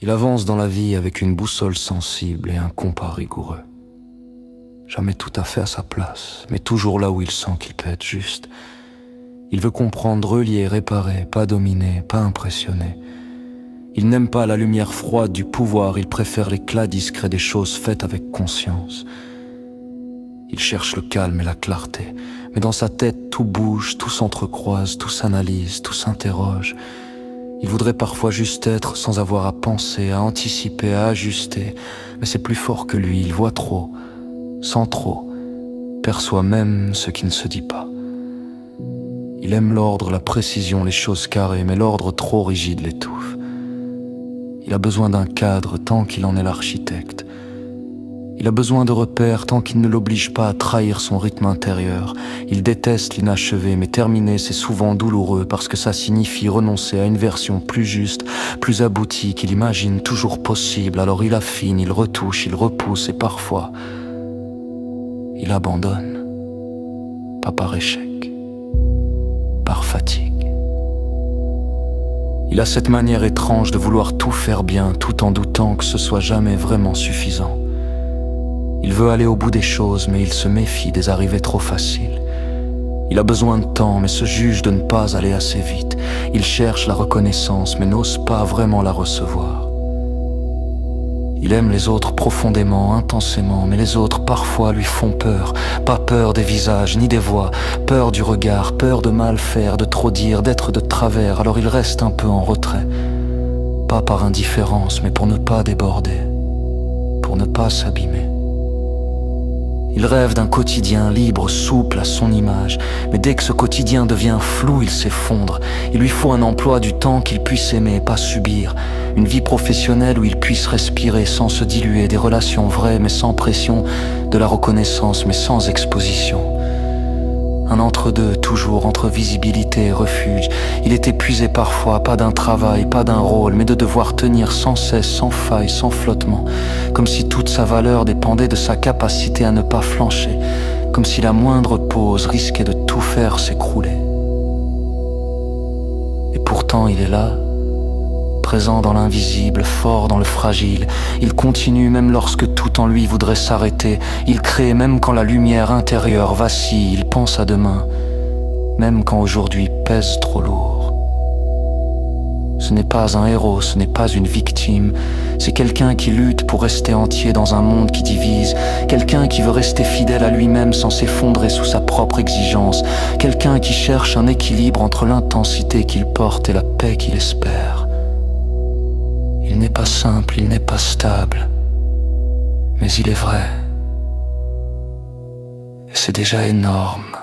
Il avance dans la vie avec une boussole sensible et un compas rigoureux. Jamais tout à fait à sa place, mais toujours là où il sent qu'il peut être juste. Il veut comprendre, relier, réparer, pas dominer, pas impressionner. Il n'aime pas la lumière froide du pouvoir, il préfère l'éclat discret des choses faites avec conscience. Il cherche le calme et la clarté, mais dans sa tête tout bouge, tout s'entrecroise, tout s'analyse, tout s'interroge. Il voudrait parfois juste être sans avoir à penser, à anticiper, à ajuster, mais c'est plus fort que lui, il voit trop, sent trop, perçoit même ce qui ne se dit pas. Il aime l'ordre, la précision, les choses carrées, mais l'ordre trop rigide l'étouffe. Il a besoin d'un cadre tant qu'il en est l'architecte. Il a besoin de repères tant qu'il ne l'oblige pas à trahir son rythme intérieur. Il déteste l'inachevé, mais terminer c'est souvent douloureux parce que ça signifie renoncer à une version plus juste, plus aboutie qu'il imagine toujours possible. Alors il affine, il retouche, il repousse et parfois il abandonne. Pas par échec, par fatigue. Il a cette manière étrange de vouloir tout faire bien tout en doutant que ce soit jamais vraiment suffisant. Il veut aller au bout des choses, mais il se méfie des arrivées trop faciles. Il a besoin de temps, mais se juge de ne pas aller assez vite. Il cherche la reconnaissance, mais n'ose pas vraiment la recevoir. Il aime les autres profondément, intensément, mais les autres parfois lui font peur. Pas peur des visages, ni des voix, peur du regard, peur de mal faire, de trop dire, d'être de travers. Alors il reste un peu en retrait. Pas par indifférence, mais pour ne pas déborder, pour ne pas s'abîmer. Il rêve d'un quotidien libre, souple à son image. Mais dès que ce quotidien devient flou, il s'effondre. Il lui faut un emploi du temps qu'il puisse aimer, pas subir. Une vie professionnelle où il puisse respirer sans se diluer. Des relations vraies mais sans pression. De la reconnaissance mais sans exposition. Un entre-deux, toujours entre visibilité et refuge. Il est épuisé parfois, pas d'un travail, pas d'un rôle, mais de devoir tenir sans cesse, sans faille, sans flottement. Comme si toute sa valeur dépendait de sa capacité à ne pas flancher. Comme si la moindre pause risquait de tout faire s'écrouler. Et pourtant il est là, présent dans l'invisible, fort dans le fragile. Il continue même lorsque tout en lui voudrait s'arrêter. Il crée même quand la lumière intérieure vacille. Il pense à demain, même quand aujourd'hui pèse trop lourd. Ce n'est pas un héros, ce n'est pas une victime. C'est quelqu'un qui lutte pour rester entier dans un monde qui divise. Quelqu'un qui veut rester fidèle à lui-même sans s'effondrer sous sa propre exigence. Quelqu'un qui cherche un équilibre entre l'intensité qu'il porte et la paix qu'il espère. Il n'est pas simple, il n'est pas stable, mais il est vrai. Et c'est déjà énorme.